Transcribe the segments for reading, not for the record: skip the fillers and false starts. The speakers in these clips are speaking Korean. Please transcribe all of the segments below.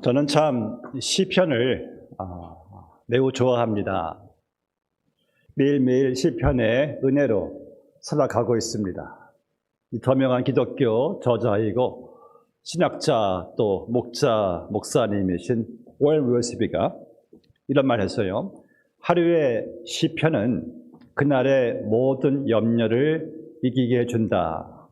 저는 참 시편을 매우 좋아합니다. 매일매일 시편의 은혜로 살아가고 있습니다. 이 더명한 기독교 저자이고 신학자 또 목사님이신 오웰 윌스비가 이런 말 했어요. 하루의 시편은 그날의 모든 염려를 이기게 해준다.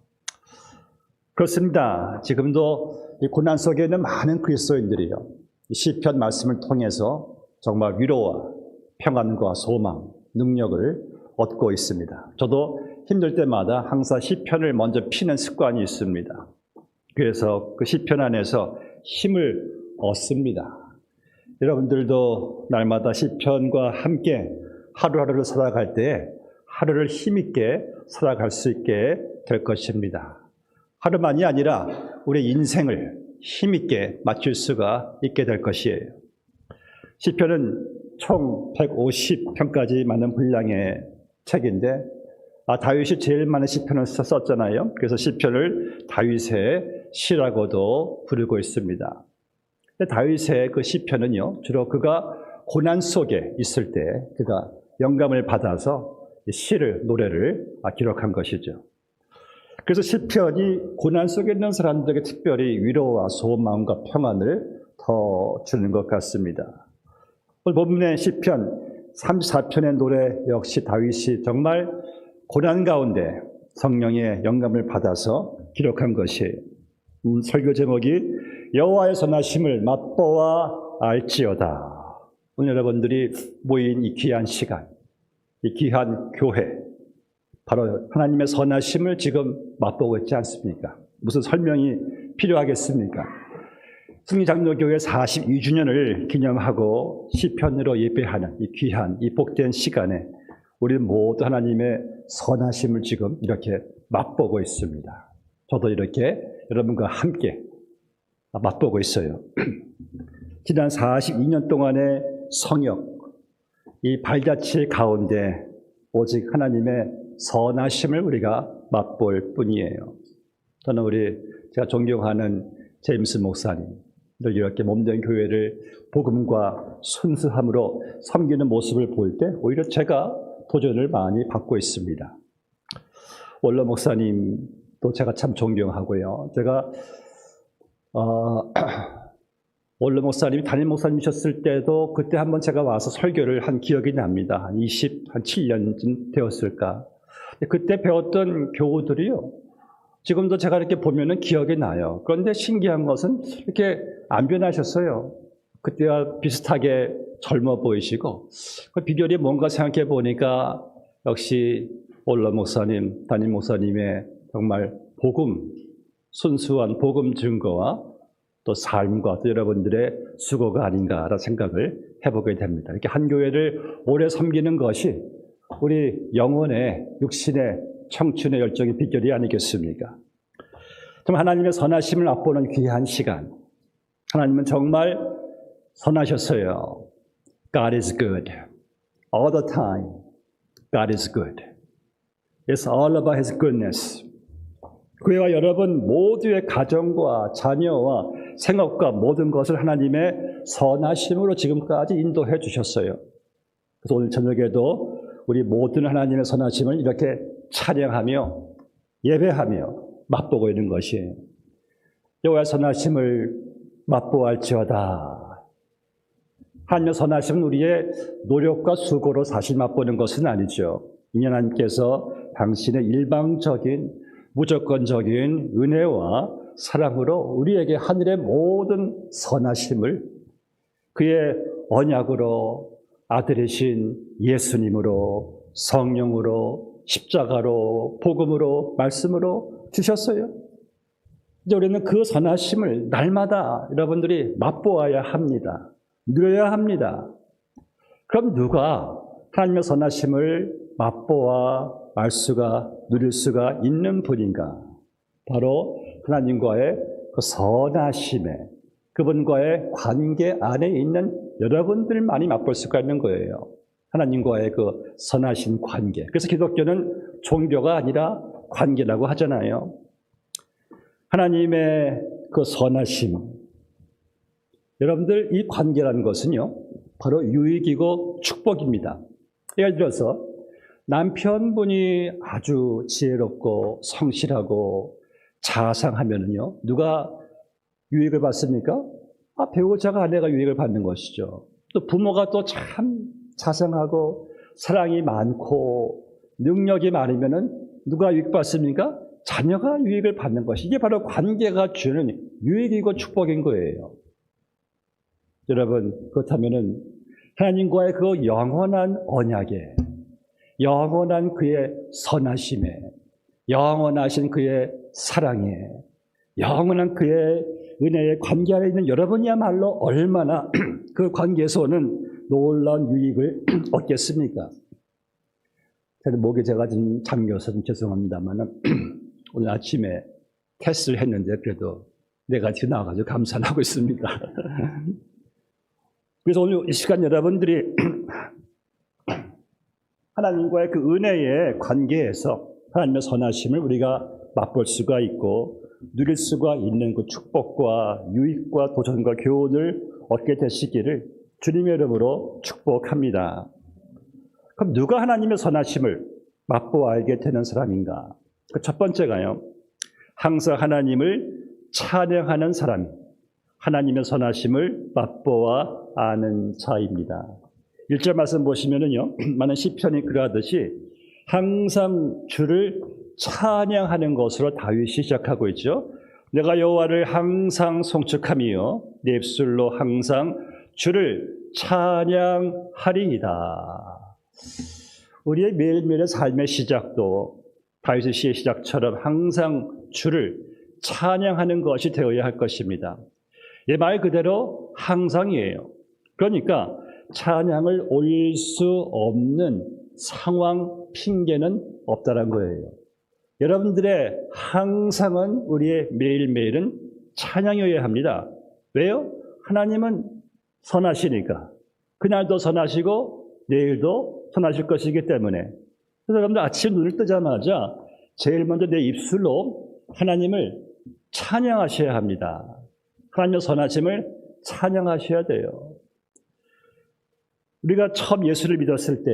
그렇습니다. 지금도 이 고난 속에 있는 많은 그리스도인들이요, 시편 말씀을 통해서 정말 위로와 평안과 소망, 능력을 얻고 있습니다. 저도 힘들 때마다 항상 시편을 먼저 피는 습관이 있습니다. 그래서 그 시편 안에서 힘을 얻습니다. 여러분들도 날마다 시편과 함께 하루하루를 살아갈 때 하루를 힘있게 살아갈 수 있게 될 것입니다. 하루만이 아니라 우리 인생을 힘있게 맞출 수가 있게 될 것이에요. 시편은 총 150편까지 많은 분량의 책인데 다윗이 제일 많은 시편을 썼잖아요. 그래서 시편을 다윗의 시라고도 부르고 있습니다. 다윗의 그 시편은요, 주로 그가 고난 속에 있을 때 그가 영감을 받아서 시를, 노래를 기록한 것이죠. 그래서 시편이 고난 속에 있는 사람들에게 특별히 위로와 소망과 평안을 더 주는 것 같습니다. 오늘 본문의 시편 34편의 노래 역시 다윗이 정말 고난 가운데 성령의 영감을 받아서 기록한 것이에요. 설교 제목이 여호와의 선하심을 맛보아 알지어다. 오늘 여러분들이 모인 이 귀한 시간, 이 귀한 교회, 바로 하나님의 선하심을 지금 맛보고 있지 않습니까? 무슨 설명이 필요하겠습니까? 승리장로교회 42주년을 기념하고 시편으로 예배하는 이 귀한, 이 복된 시간에 우리 모두 하나님의 선하심을 지금 이렇게 맛보고 있습니다. 저도 이렇게 여러분과 함께 맛보고 있어요. 지난 42년 동안의 성역, 이 발자취 가운데 오직 하나님의 선하심을 우리가 맛볼 뿐이에요. 저는 제가 존경하는 제임스 목사님, 늘 이렇게 몸된 교회를 복음과 순수함으로 섬기는 모습을 볼 때 오히려 제가 도전을 많이 받고 있습니다. 원로 목사님도 제가 참 존경하고요. 제가 원로 목사님이 담임 목사님이셨을 때도 그때 한번 제가 와서 설교를 한 기억이 납니다. 한 27년쯤 되었을까. 그때 배웠던 교우들이요, 지금도 제가 이렇게 보면은 기억이 나요. 그런데 신기한 것은 이렇게 안 변하셨어요. 그때와 비슷하게 젊어 보이시고, 그 비결이 뭔가 생각해 보니까 역시 원로 목사님, 담임 목사님의 정말 복음, 순수한 복음 증거와 또 삶과 또 여러분들의 수고가 아닌가라는 생각을 해보게 됩니다. 이렇게 한 교회를 오래 섬기는 것이 우리 영혼의, 육신의, 청춘의 열정의 비결이 아니겠습니까? 정말 하나님의 선하심을 맛보는 귀한 시간. 하나님은 정말 선하셨어요. God is good. All the time, God is good. It's all about His goodness. 그와 여러분 모두의 가정과 자녀와 생업과 모든 것을 하나님의 선하심으로 지금까지 인도해 주셨어요. 그래서 오늘 저녁에도 우리 모든 하나님의 선하심을 이렇게 찬양하며 예배하며 맛보고 있는 것이에요. 여호와의 선하심을 맛보알지어다. 하나님의 선하심은 우리의 노력과 수고로 사실 맛보는 것은 아니죠. 이미 하나님께서 당신의 일방적인 무조건적인 은혜와 사랑으로 우리에게 하늘의 모든 선하심을 그의 언약으로 아들이신 예수님으로 성령으로 십자가로 복음으로 말씀으로 주셨어요. 이제 우리는 그 선하심을 날마다 여러분들이 맛보아야 합니다. 누려야 합니다. 그럼 누가 하나님의 선하심을 맛보아 알 수가, 누릴 수가 있는 분인가? 바로 하나님과의 그 선하심에, 그분과의 관계 안에 있는 여러분들만이 맛볼 수가 있는 거예요. 하나님과의 그 선하신 관계. 그래서 기독교는 종교가 아니라 관계라고 하잖아요. 하나님의 그 선하심, 여러분들 이 관계라는 것은요, 바로 유익이고 축복입니다. 예를 들어서 남편분이 아주 지혜롭고 성실하고 자상하면은요, 누가 유익을 받습니까? 배우자가 아내가 유익을 받는 것이죠. 또 부모가 또 참 자상하고 사랑이 많고 능력이 많으면은 누가 유익 받습니까? 자녀가 유익을 받는 것이, 이게 바로 관계가 주는 유익이고 축복인 거예요. 여러분, 그렇다면은 하나님과의 그 영원한 언약에, 영원한 그의 선하심에, 영원하신 그의 사랑에, 영원한 그의 은혜의 관계 안에 있는 여러분이야말로 얼마나 그 관계에서 오는 놀라운 유익을 얻겠습니까? 저는 목에 제가 좀 잠겨서 좀 죄송합니다만 오늘 아침에 테스트를 했는데 그래도 네가티브 나와가지고 감사하고 있습니다. 그래서 오늘 이 시간 여러분들이 하나님과의 그 은혜의 관계에서 하나님의 선하심을 우리가 맛볼 수가 있고 누릴 수가 있는 그 축복과 유익과 도전과 교훈을 얻게 되시기를 주님의 이름으로 축복합니다. 그럼 누가 하나님의 선하심을 맛보아 알게 되는 사람인가? 그 첫 번째가요, 항상 하나님을 찬양하는 사람이 하나님의 선하심을 맛보아 아는 자입니다. 1절 말씀 보시면은요, 많은 시편이 그러하듯이 항상 주를 찬양하는 것으로 다윗이 시작하고 있죠. 내가 여호와를 항상 송축하며 내 입술로 항상 주를 찬양하리이다. 우리의 매일매일의 삶의 시작도 다윗의 시의 시작처럼 항상 주를 찬양하는 것이 되어야 할 것입니다. 이 말 그대로 항상이에요. 그러니까 찬양을 올릴 수 없는 상황, 핑계는 없다는 거예요. 여러분들의 항상은 우리의 매일매일은 찬양이어야 합니다. 왜요? 하나님은 선하시니까. 그날도 선하시고 내일도 선하실 것이기 때문에. 그래서 여러분들 아침 눈을 뜨자마자 제일 먼저 내 입술로 하나님을 찬양하셔야 합니다. 하나님의 선하심을 찬양하셔야 돼요. 우리가 처음 예수를 믿었을 때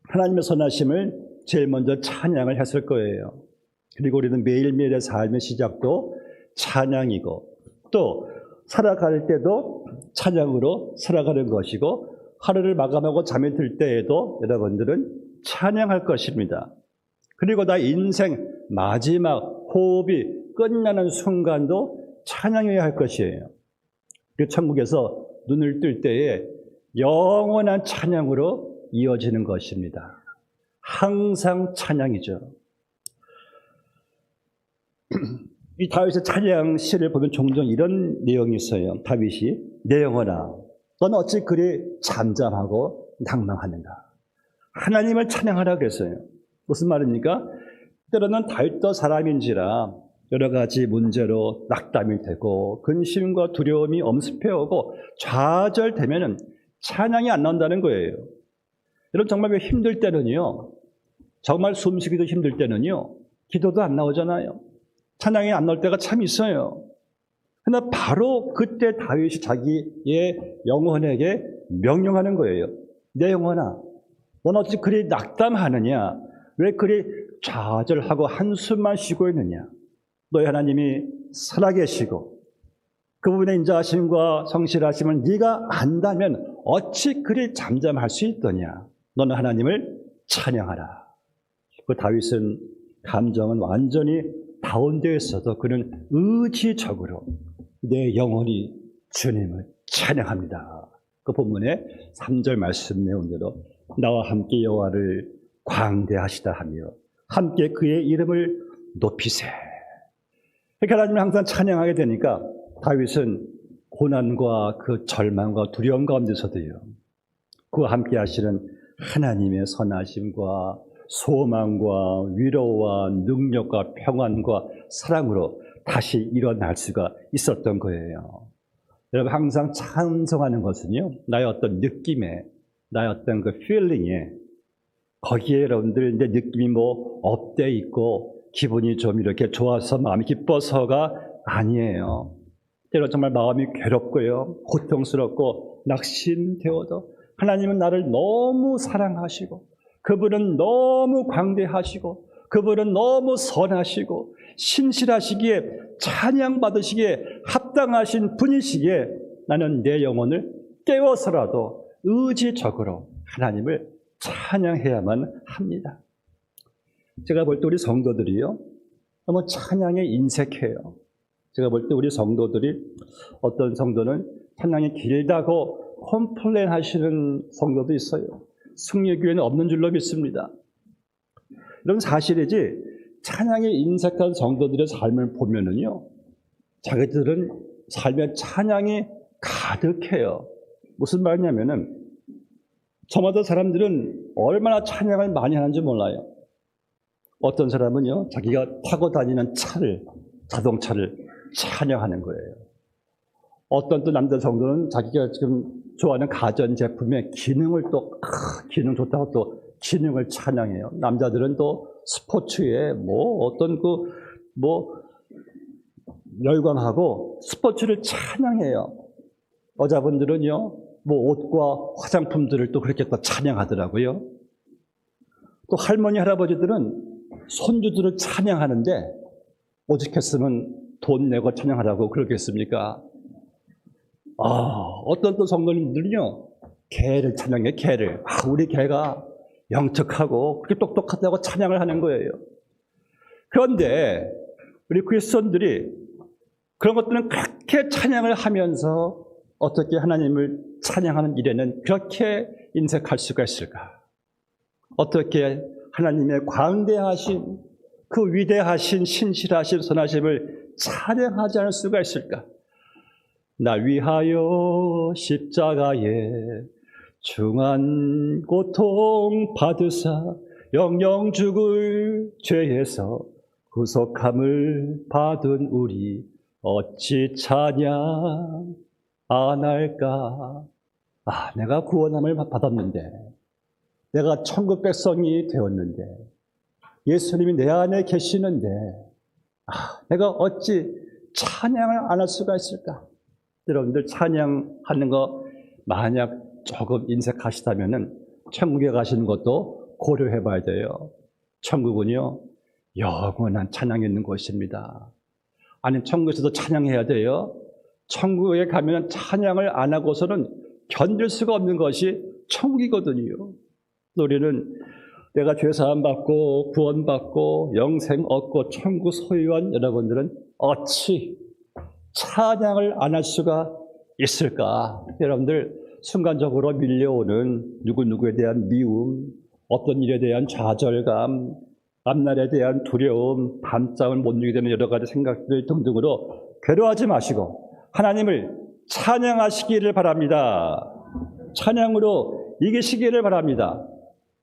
하나님의 선하심을 제일 먼저 찬양을 했을 거예요. 그리고 우리는 매일매일의 삶의 시작도 찬양이고 또 살아갈 때도 찬양으로 살아가는 것이고 하루를 마감하고 잠이 들 때에도 여러분들은 찬양할 것입니다. 그리고 나 인생 마지막 호흡이 끝나는 순간도 찬양해야 할 것이에요. 그 천국에서 눈을 뜰 때에 영원한 찬양으로 이어지는 것입니다. 항상 찬양이죠. 이 다윗의 찬양 시를 보면 종종 이런 내용이 있어요. 다윗이 내 영혼아 넌 어찌 그리 잠잠하고 낭망하는가. 하나님을 찬양하라 그랬어요. 무슨 말입니까? 때로는 다윗도 사람인지라 여러 가지 문제로 낙담이 되고 근심과 두려움이 엄습해오고 좌절되면 찬양이 안 나온다는 거예요. 여러분 정말 힘들 때는요, 정말 숨쉬기도 힘들 때는요, 기도도 안 나오잖아요. 찬양이 안 나올 때가 참 있어요. 그러나 바로 그때 다윗이 자기의 영혼에게 명령하는 거예요. 내 영혼아, 넌 어찌 그리 낙담하느냐? 왜 그리 좌절하고 한숨만 쉬고 있느냐? 너희 하나님이 살아계시고 그분의 인자하심과 성실하심을 네가 안다면 어찌 그리 잠잠할 수 있더냐? 너는 하나님을 찬양하라. 그 다윗은 감정은 완전히 다운되어 있어도 그는 의지적으로 내 영혼이 주님을 찬양합니다. 그 본문의 3절 말씀 내용대로 나와 함께 여호와를 광대하시다 하며 함께 그의 이름을 높이세. 그러니까 하나님을 항상 찬양하게 되니까 다윗은 고난과 그 절망과 두려움 가운데서도요, 그와 함께 하시는 하나님의 선하심과 소망과 위로와 능력과 평안과 사랑으로 다시 일어날 수가 있었던 거예요. 여러분 항상 찬송하는 것은요, 나의 어떤 느낌에, 나의 어떤 그 feeling에, 거기에 여러분들 이제 느낌이 뭐 업돼 있고 기분이 좀 이렇게 좋아서 마음이 기뻐서가 아니에요. 때로 정말 마음이 괴롭고요, 고통스럽고 낙심되어도 하나님은 나를 너무 사랑하시고 그분은 너무 광대하시고 그분은 너무 선하시고 신실하시기에 찬양받으시기에 합당하신 분이시기에 나는 내 영혼을 깨워서라도 의지적으로 하나님을 찬양해야만 합니다. 제가 볼 때 우리 성도들이요, 너무 찬양에 인색해요. 제가 볼 때 우리 성도들이, 어떤 성도는 찬양이 길다고 컴플레인 하시는 성도도 있어요. 승리교회는 없는 줄로 믿습니다. 이런 사실이지, 찬양에 인색한 성도들의 삶을 보면은요, 자기들은 삶에 찬양이 가득해요. 무슨 말이냐면은, 저마다 사람들은 얼마나 찬양을 많이 하는지 몰라요. 어떤 사람은요, 자기가 타고 다니는 자동차를 찬양하는 거예요. 어떤 또 남자 성도는 자기가 지금 좋아하는 가전제품의 기능을 또, 기능 좋다고 또 기능을 찬양해요. 남자들은 또 스포츠에 열광하고 스포츠를 찬양해요. 여자분들은요, 옷과 화장품들을 또 그렇게 또 찬양하더라고요. 또 할머니, 할아버지들은 손주들을 찬양하는데 오죽했으면 돈 내고 찬양하라고 그러겠습니까? 어떤 또 성도님들은요, 개를 찬양해요, 개를. 우리 개가 영특하고 그렇게 똑똑하다고 찬양을 하는 거예요. 그런데 우리 그리스도인들이 그런 것들은 그렇게 찬양을 하면서 어떻게 하나님을 찬양하는 일에는 그렇게 인색할 수가 있을까? 어떻게 하나님의 광대하신, 그 위대하신 신실하신 선하심을 찬양하지 않을 수가 있을까? 날 위하여 십자가에 중한 고통 받으사 영영 죽을 죄에서 구속함을 받은 우리 어찌 찬양 안 할까? 내가 구원함을 받았는데, 내가 천국 백성이 되었는데, 예수님이 내 안에 계시는데, 내가 어찌 찬양을 안 할 수가 있을까? 여러분들 찬양하는 거 만약 조금 인색하시다면은 천국에 가시는 것도 고려해 봐야 돼요. 천국은요, 영원한 찬양이 있는 곳입니다. 아니, 천국에서도 찬양해야 돼요. 천국에 가면 찬양을 안 하고서는 견딜 수가 없는 것이 천국이거든요. 우리는 내가 죄사함 받고 구원받고 영생 얻고 천국 소유한 여러분들은 어찌 찬양을 안 할 수가 있을까? 여러분들, 순간적으로 밀려오는 누구누구에 대한 미움, 어떤 일에 대한 좌절감, 앞날에 대한 두려움, 밤잠을 못 이루게 되는 여러 가지 생각들 등등으로 괴로워하지 마시고 하나님을 찬양하시기를 바랍니다. 찬양으로 이기시기를 바랍니다.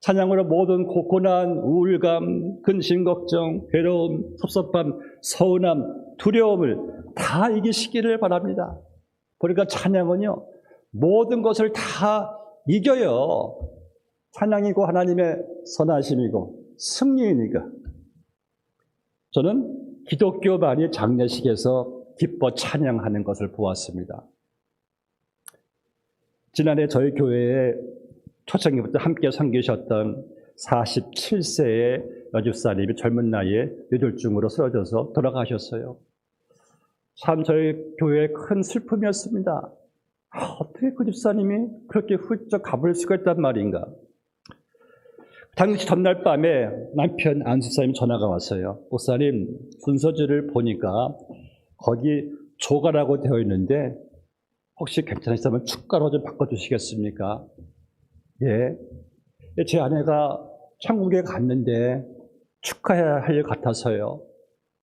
찬양으로 모든 고난, 우울감, 근심, 걱정, 괴로움, 섭섭함, 서운함, 두려움을 다 이기시기를 바랍니다. 그러니까 찬양은요, 모든 것을 다 이겨요. 찬양이고 하나님의 선하심이고 승리이니까. 저는 기독교 반이 장례식에서 기뻐 찬양하는 것을 보았습니다. 지난해 저희 교회에 초창기부터 함께 섬기셨던 47세의 여집사님이 젊은 나이에 뇌졸중으로 쓰러져서 돌아가셨어요. 참 저희 교회의 큰 슬픔이었습니다. 어떻게 그 집사님이 그렇게 훌쩍 가버릴 수가 있단 말인가. 당시 전날 밤에 남편 안수사님 전화가 왔어요. 목사님, 순서지를 보니까 거기 조가라고 되어 있는데 혹시 괜찮으시다면 축가로 좀 바꿔주시겠습니까? 예. 제 아내가 천국에 갔는데 축하해야 할 일 같아서요.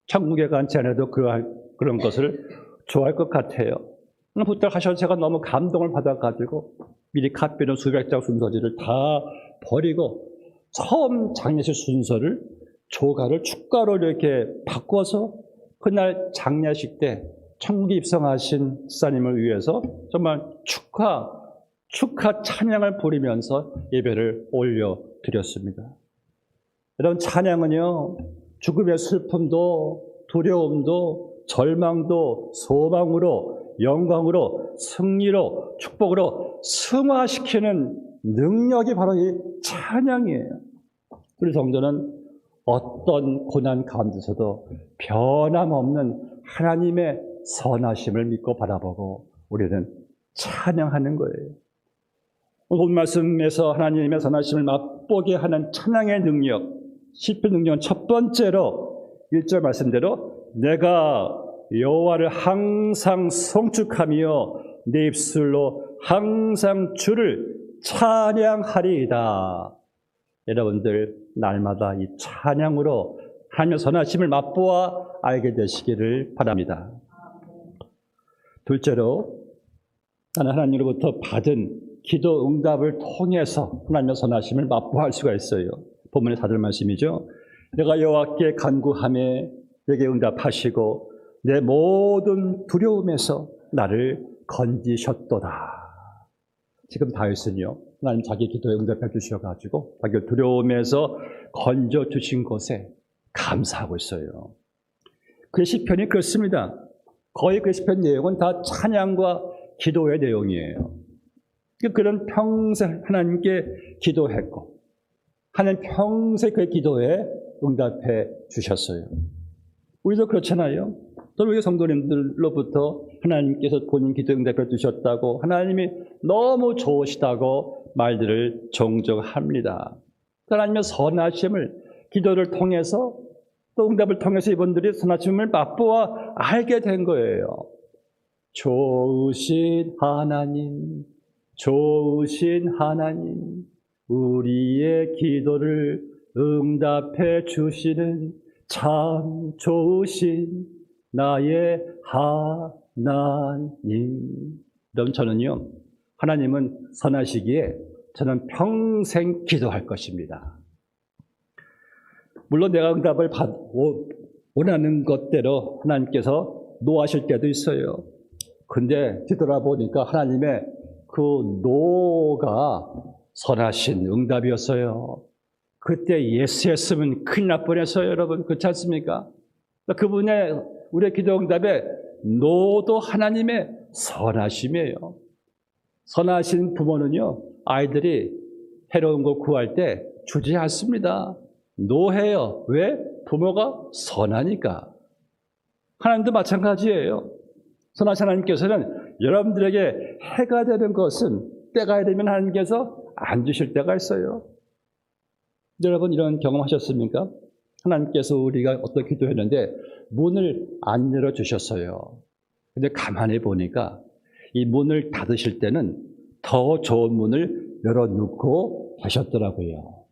천국에 간 제 아내도 그런 것을 좋아할 것 같아요. 부탁하셔서 제가 너무 감동을 받아가지고 미리 카피는 수백 장 순서지를 다 버리고 처음 장례식 순서를 조가를 축가로 이렇게 바꿔서 그날 장례식 때 천국에 입성하신 집사님을 위해서 정말 축하 찬양을 부리면서 예배를 올려드렸습니다. 여러분, 찬양은요, 죽음의 슬픔도 두려움도 절망도 소망으로, 영광으로, 승리로, 축복으로 승화시키는 능력이 바로 이 찬양이에요. 우리 성도는 어떤 고난 가운데서도 변함없는 하나님의 선하심을 믿고 바라보고 우리는 찬양하는 거예요. 오늘 말씀에서 하나님의 선하심을 맛보게 하는 찬양의 능력, 시편 능력은 첫 번째로 1절 말씀대로 내가 여호와를 항상 송축하며 내 입술로 항상 주를 찬양하리이다. 여러분들 날마다 이 찬양으로 하나님의 선하심을 맛보아 알게 되시기를 바랍니다. 둘째로 나는 하나님으로부터 받은 기도 응답을 통해서 하나님의 선하심을 맛보할 수가 있어요. 본문의 4절 말씀이죠. 내가 여호와께 간구하며 내게 응답하시고 내 모든 두려움에서 나를 건지셨도다. 지금 다윗은요, 하나님 자기 기도에 응답해 주셔가지고 자기 두려움에서 건져주신 것에 감사하고 있어요. 그 시편이 그렇습니다. 거의 그 시편 내용은 다 찬양과 기도의 내용이에요. 그는 평생 하나님께 기도했고 하나님 평생 그 기도에 응답해 주셨어요. 우리도 그렇잖아요. 또 우리 성도님들로부터 하나님께서 본인 기도에 응답해 주셨다고 하나님이 너무 좋으시다고 말들을 종종 합니다. 하나님의 선하심을 기도를 통해서 또 응답을 통해서 이분들이 선하심을 맛보아 알게 된 거예요. 좋으신 하나님, 좋으신 하나님, 우리의 기도를 응답해 주시는 참 좋으신 나의 하나님. 그럼 저는요, 하나님은 선하시기에 저는 평생 기도할 것입니다. 물론 내가 응답을 원하는 것대로 하나님께서 노하실 때도 있어요. 근데 뒤돌아보니까 하나님의 그 노가 선하신 응답이었어요. 그때 예스했으면 큰일 날 뻔했어요, 여러분. 그렇지 않습니까? 그분의 우리의 기도 응답에 노도 하나님의 선하심이에요. 선하신 부모는요, 아이들이 해로운 거 구할 때 주지 않습니다. 노해요. 왜? 부모가 선하니까. 하나님도 마찬가지예요. 선하신 하나님께서는 여러분들에게 해가 되는 것은 때가 되면 하나님께서 안 주실 때가 있어요. 여러분 이런 경험하셨습니까? 하나님께서 우리가 어떤 기도했는데 문을 안 열어주셨어요. 근데 가만히 보니까 이 문을 닫으실 때는 더 좋은 문을 열어놓고 계셨더라고요.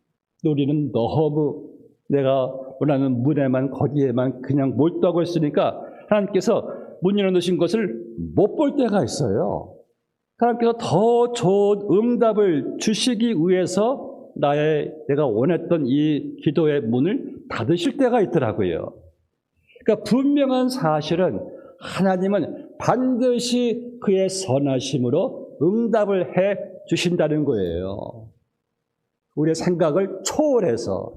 우리는 너무 내가 원하는 문에만 거기에만 그냥 몰두하고 있으니까 하나님께서 문 열어놓으신 것을 못 볼 때가 있어요. 하나님께서 더 좋은 응답을 주시기 위해서 내가 원했던 이 기도의 문을 닫으실 때가 있더라고요. 그러니까 분명한 사실은 하나님은 반드시 그의 선하심으로 응답을 해 주신다는 거예요. 우리의 생각을 초월해서,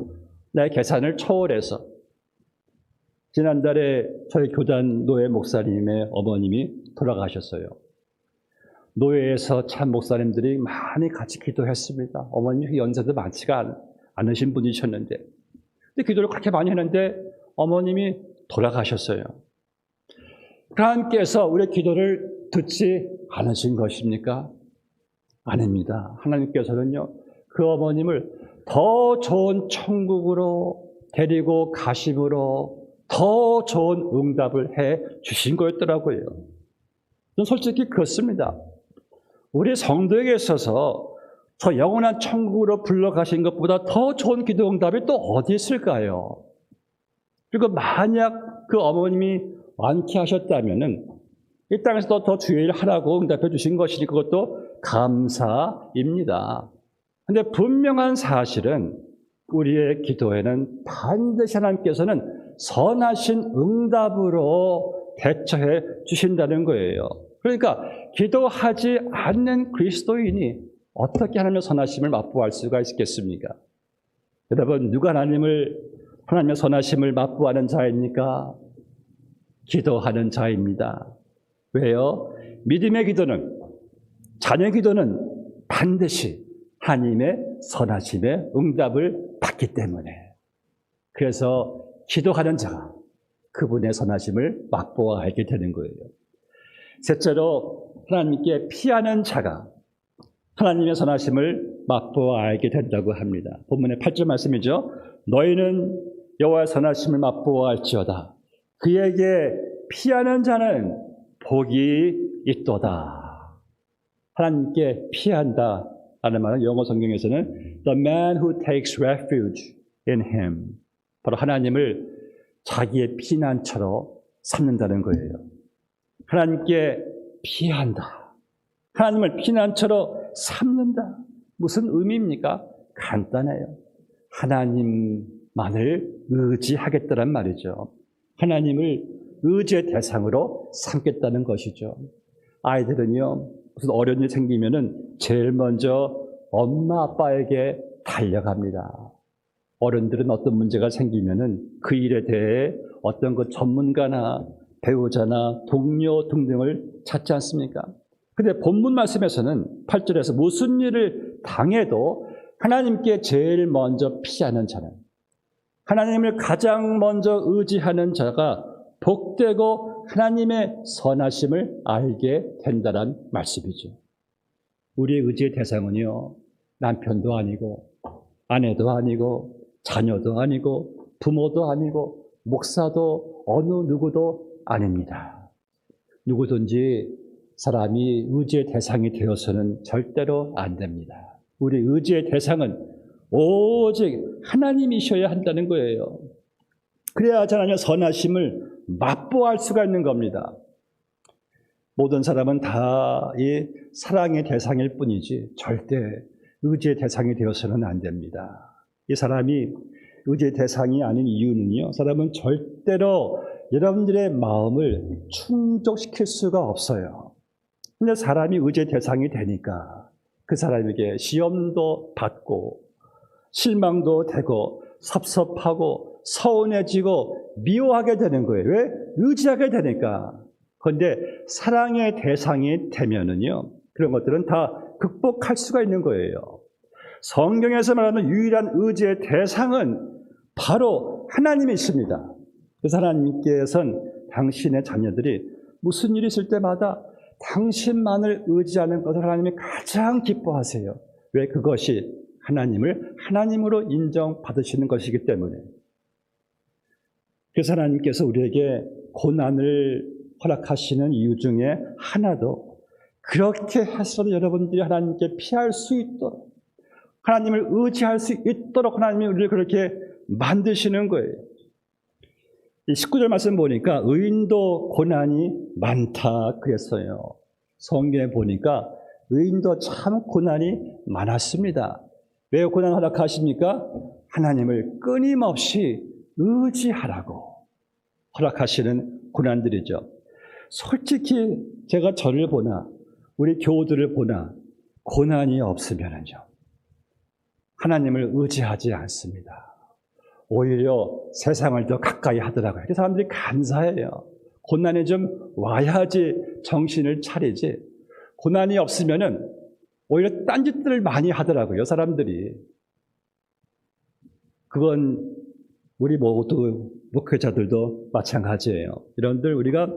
내 계산을 초월해서. 지난달에 저희 교단 노예 목사님의 어머님이 돌아가셨어요. 노예에서 참 목사님들이 많이 같이 기도했습니다. 어머님 연세도 많지가 않으신 분이셨는데, 근데 기도를 그렇게 많이 했는데 어머님이 돌아가셨어요. 하나님께서 우리의 기도를 듣지 않으신 것입니까? 아닙니다. 하나님께서는요, 그 어머님을 더 좋은 천국으로 데리고 가심으로 더 좋은 응답을 해 주신 거였더라고요. 저는 솔직히 그렇습니다. 우리 성도에게 있어서 저 영원한 천국으로 불러가신 것보다 더 좋은 기도 응답이 또 어디 있을까요? 그리고 만약 그 어머님이 완쾌하셨다면은 이 땅에서도 더 주의 일 하라고 응답해 주신 것이니 그것도 감사입니다. 그런데 분명한 사실은 우리의 기도에는 반드시 하나님께서는 선하신 응답으로 대처해 주신다는 거예요. 그러니까 기도하지 않는 그리스도인이 어떻게 하나님의 선하심을 맛보할 수가 있겠습니까? 여러분, 누가 하나님의 선하심을 맛보하는 자입니까? 기도하는 자입니다. 왜요? 믿음의 기도는, 자녀 기도는 반드시 하나님의 선하심에 응답을 받기 때문에, 그래서 기도하는 자가 그분의 선하심을 맛보아 알게 되는 거예요. 셋째로, 하나님께 피하는 자가 하나님의 선하심을 맛보아 알게 된다고 합니다. 본문의 8절 말씀이죠. 너희는 여호와의 선하심을 맛보아 알지어다. 그에게 피하는 자는 복이 있도다. 하나님께 피한다 라는 말은 영어 성경에서는 The man who takes refuge in him, 바로 하나님을 자기의 피난처로 삼는다는 거예요. 하나님께 피한다, 하나님을 피난처로 삼는다. 무슨 의미입니까? 간단해요. 하나님만을 의지하겠다는 말이죠. 하나님을 의지의 대상으로 삼겠다는 것이죠. 아이들은요, 무슨 어려운 일이 생기면은 제일 먼저 엄마 아빠에게 달려갑니다. 어른들은 어떤 문제가 생기면은 그 일에 대해 어떤 그 전문가나 배우자나 동료 등등을 찾지 않습니까? 근데 본문 말씀에서는 8절에서 무슨 일을 당해도 하나님께 제일 먼저 피하는 자는, 하나님을 가장 먼저 의지하는 자가 복되고 하나님의 선하심을 알게 된다는 말씀이죠. 우리의 의지의 대상은요, 남편도 아니고 아내도 아니고 자녀도 아니고 부모도 아니고 목사도 어느 누구도 아닙니다. 누구든지 사람이 의지의 대상이 되어서는 절대로 안 됩니다. 우리 의지의 대상은 오직 하나님이셔야 한다는 거예요. 그래야 하나님의 선하심을 맛보할 수가 있는 겁니다. 모든 사람은 다 이 사랑의 대상일 뿐이지 절대 의지의 대상이 되어서는 안 됩니다. 이 사람이 의지의 대상이 아닌 이유는요, 사람은 절대로 여러분들의 마음을 충족시킬 수가 없어요. 근데 사람이 의지의 대상이 되니까 그 사람에게 시험도 받고 실망도 되고 섭섭하고 서운해지고 미워하게 되는 거예요. 왜? 의지하게 되니까. 그런데 사랑의 대상이 되면은요, 그런 것들은 다 극복할 수가 있는 거예요. 성경에서 말하는 유일한 의지의 대상은 바로 하나님이십니다. 그래서 하나님께서는 당신의 자녀들이 무슨 일이 있을 때마다 당신만을 의지하는 것을 하나님이 가장 기뻐하세요. 왜? 그것이 하나님을 하나님으로 인정받으시는 것이기 때문에. 그래서 하나님께서 우리에게 고난을 허락하시는 이유 중에 하나도 그렇게 해서도 여러분들이 하나님께 피할 수 있도록, 하나님을 의지할 수 있도록 하나님이 우리를 그렇게 만드시는 거예요. 이 19절 말씀 보니까 의인도 고난이 많다 그랬어요. 성경에 보니까 의인도 참 고난이 많았습니다. 왜 고난 허락하십니까? 하나님을 끊임없이 의지하라고 허락하시는 고난들이죠. 솔직히 제가 저를 보나 우리 교우들을 보나 고난이 없으면은요, 하나님을 의지하지 않습니다. 오히려 세상을 더 가까이 하더라고요. 그 사람들이 감사해요. 고난이 좀 와야지 정신을 차리지, 고난이 없으면은 오히려 딴짓들을 많이 하더라고요, 사람들이. 그건 우리 모두 목회자들도 마찬가지예요. 여러분들, 우리가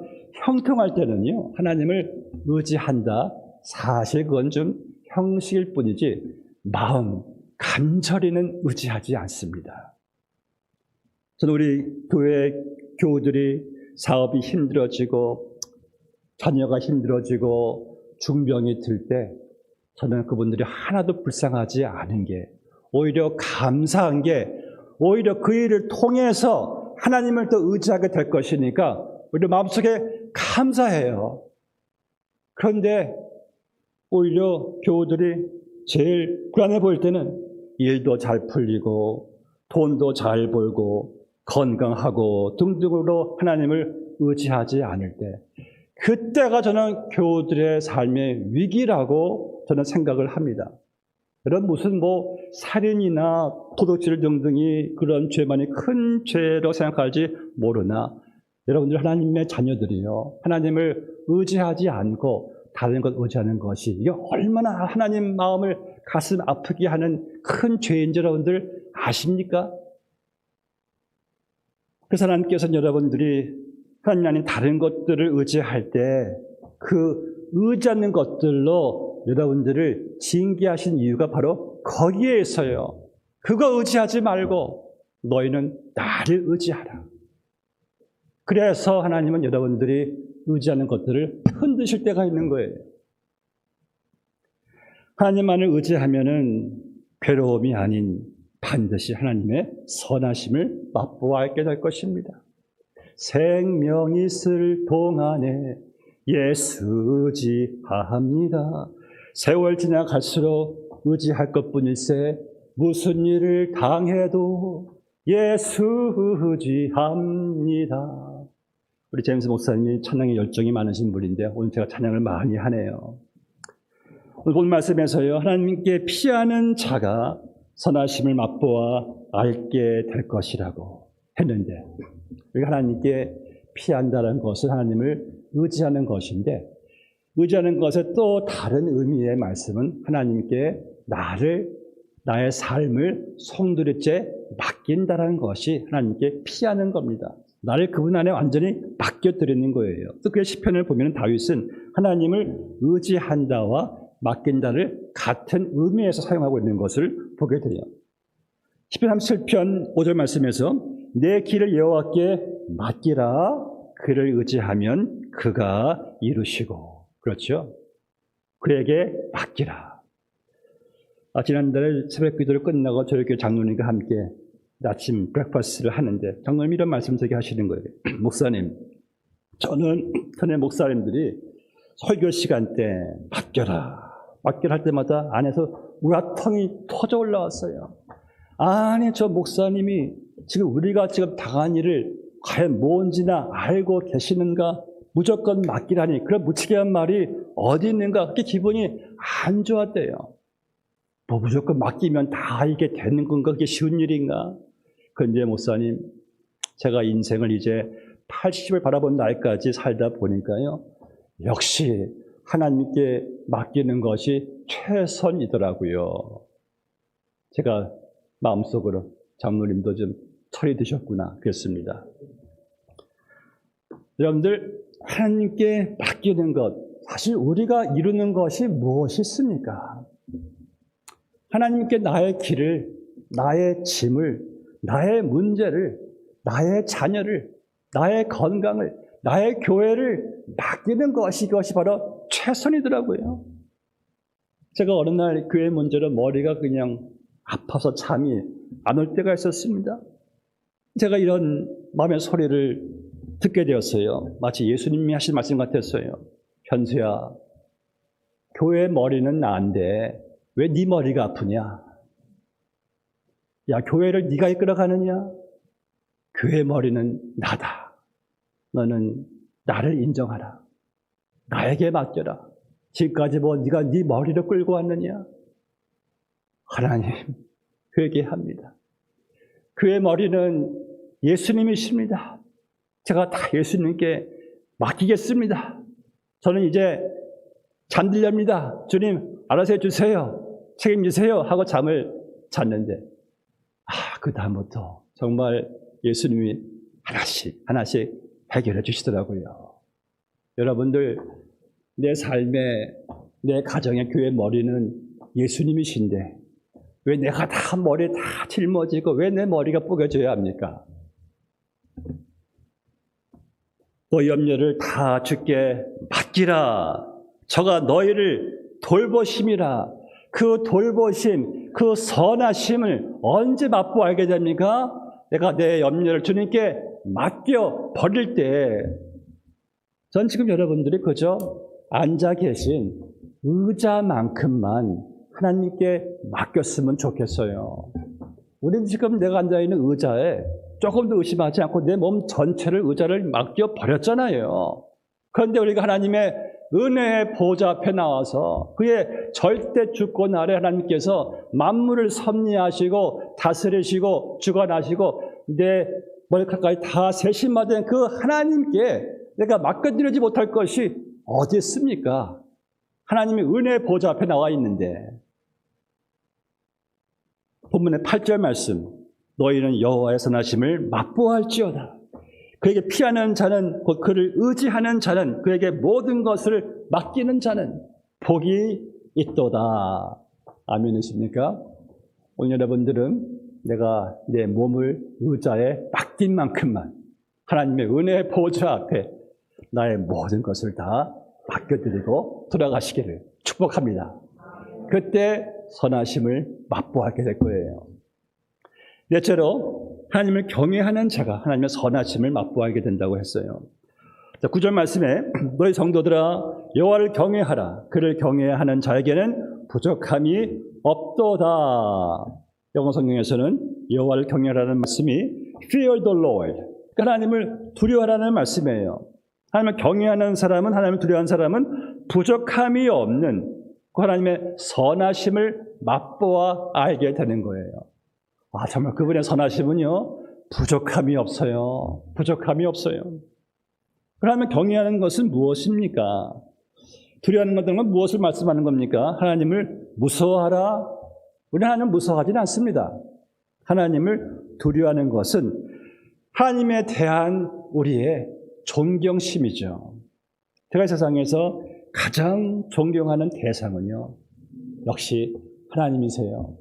형통할 때는요, 하나님을 의지한다. 사실 그건 좀 형식일 뿐이지 마음, 간절히는 의지하지 않습니다. 저는 우리 교회 교우들이 사업이 힘들어지고 자녀가 힘들어지고 중병이 들 때 저는 그분들이 하나도 불쌍하지 않은 게, 오히려 감사한 게, 오히려 그 일을 통해서 하나님을 더 의지하게 될 것이니까 우리 마음속에 감사해요. 그런데 오히려 교우들이 제일 불안해 보일 때는 일도 잘 풀리고 돈도 잘 벌고 건강하고 등등으로 하나님을 의지하지 않을 때, 그때가 저는 교우들의 삶의 위기라고 저는 생각을 합니다. 그런 무슨 살인이나 도둑질 등등이 그런 죄만이 큰 죄로 생각할지 모르나 여러분들 하나님의 자녀들이요, 하나님을 의지하지 않고 다른 것 의지하는 것이 이게 얼마나 하나님 마음을 가슴 아프게 하는 큰 죄인지 여러분들 아십니까? 그래서 하나님께서는 여러분들이 하나님 아닌 다른 것들을 의지할 때 그 의지하는 것들로 여러분들을 징계하신 이유가 바로 거기에 있어요. 그거 의지하지 말고 너희는 나를 의지하라. 그래서 하나님은 여러분들이 의지하는 것들을 흔드실 때가 있는 거예요. 하나님만을 의지하면은 괴로움이 아닌 반드시 하나님의 선하심을 맛보아야 될 것입니다. 생명이 있을 동안에 예수 의지합니다. 세월 지나갈수록 의지할 것뿐일세 무슨 일을 당해도 예수 의지합니다. 우리 제임스 목사님이 찬양에 열정이 많으신 분인데 오늘 제가 찬양을 많이 하네요. 오늘 본 말씀에서요, 하나님께 피하는 자가 선하심을 맛보아 알게 될 것이라고 했는데, 하나님께 피한다는 것은 하나님을 의지하는 것인데, 의지하는 것의 또 다른 의미의 말씀은 하나님께 나의 삶을 송두리째 맡긴다는 것이 하나님께 피하는 겁니다. 나를 그분 안에 완전히 맡겨드리는 거예요. 또 그 시편을 보면 다윗은 하나님을 의지한다와 맡긴다를 같은 의미에서 사용하고 있는 것을 보게 돼요. 시편 37편 5절 말씀에서 내 길을 여호와께 맡기라. 그를 의지하면 그가 이루시고. 그렇죠? 그에게 맡기라. 지난달에 새벽 기도를 끝나고 저희 교회 장로님과 함께 아침 브렉퍼스트를 하는데 장로님이 이런 말씀 저에게 하시는 거예요. 목사님, 저는 전에 목사님들이 설교 시간 때 맡겨라 할 때마다 안에서 우라통이 터져 올라왔어요. 아니, 저 목사님이 지금 우리가 지금 당한 일을 과연 뭔지나 알고 계시는가? 무조건 맡기라니 그런 무책임한 말이 어디 있는가? 그렇게 기분이 안 좋았대요. 뭐 무조건 맡기면 다 이게 되는 건가? 그게 쉬운 일인가? 그런데 목사님, 제가 인생을 이제 80을 바라본 나이까지 살다 보니까요, 역시 하나님께 맡기는 것이 최선이더라고요. 제가 마음속으로 장로님도 좀 철이 드셨구나 그랬습니다. 여러분들, 하나님께 맡기는 것, 사실 우리가 이루는 것이 무엇이 있습니까? 하나님께 나의 길을, 나의 짐을, 나의 문제를, 나의 자녀를, 나의 건강을, 나의 교회를 맡기는 것이 바로 최선이더라고요. 제가 어느 날 교회 문제로 머리가 그냥 아파서 잠이 안 올 때가 있었습니다. 제가 이런 마음의 소리를 듣게 되었어요. 마치 예수님이 하신 말씀 같았어요. 현수야, 교회 머리는 나인데 왜 네 머리가 아프냐? 야, 교회를 네가 이끌어가느냐? 교회 머리는 나다. 너는 나를 인정하라. 나에게 맡겨라. 지금까지 뭐 네가 네 머리를 끌고 왔느냐? 하나님, 회개합니다. 그의 머리는 예수님이십니다. 제가 다 예수님께 맡기겠습니다. 저는 이제 잠들렵니다. 주님, 알아서 해주세요. 책임지세요. 하고 잠을 잤는데, 그 다음부터 정말 예수님이 하나씩 해결해 주시더라고요. 여러분들, 내 삶의, 내 가정의 교회 머리는 예수님이신데 왜 내가 다 머리 다 짊어지고 왜 내 머리가 뽀개져야 합니까? 너희 염려를 다 주께 맡기라. 저가 너희를 돌보심이라. 그 돌보심, 그 선하심을 언제 맛보아야 됩니까? 내가 내 염려를 주님께 맡겨 버릴 때, 전 지금 여러분들이 그저 앉아 계신 의자만큼만 하나님께 맡겼으면 좋겠어요. 우리는 지금 내가 앉아있는 의자에 조금도 의심하지 않고 내 몸 전체를 의자를 맡겨버렸잖아요. 그런데 우리가 하나님의 은혜의 보좌 앞에 나와서 그의 절대 주권 아래 하나님께서 만물을 섭리하시고 다스리시고 주관하시고 내 머리카락까지 다 세심하던 그 하나님께 내가 맡겨드리지 못할 것이 어디 있습니까? 하나님의 은혜 보좌 앞에 나와 있는데, 본문의 8절 말씀, 너희는 여호와의 선하심을 맛보할지어다. 그에게 피하는 자는, 곧 그를 의지하는 자는, 그에게 모든 것을 맡기는 자는 복이 있도다. 아멘이십니까? 오늘 여러분들은 내가 내 몸을 의자에 맡긴 만큼만 하나님의 은혜의 보좌 앞에 나의 모든 것을 다 맡겨드리고 돌아가시기를 축복합니다. 그때 선하심을 맛보하게 될 거예요. 넷째로 하나님을 경외하는 자가 하나님의 선하심을 맛보하게 된다고 했어요. 9절 말씀에 너희 성도들아 여호와를 경외하라. 그를 경외하는 자에게는 부족함이 없도다. 영어 성경에서는 여호와를 경외하라는 말씀이 fear the Lord, 하나님을 두려워하라는 말씀이에요. 하나님을 경외하는 사람은, 하나님을 두려워하는 사람은 부족함이 없는 그 하나님의 선하심을 맛보아 알게 되는 거예요. 정말 그분의 선하심은요, 부족함이 없어요. 부족함이 없어요. 하나님을 경외하는 것은 무엇입니까? 두려워하는 것들은 무엇을 말씀하는 겁니까? 하나님을 무서워하라. 우리 하나님을 무서워하지는 않습니다. 하나님을 두려워하는 것은 하나님에 대한 우리의 존경심이죠. 제가 세상에서 가장 존경하는 대상은요, 역시 하나님이세요.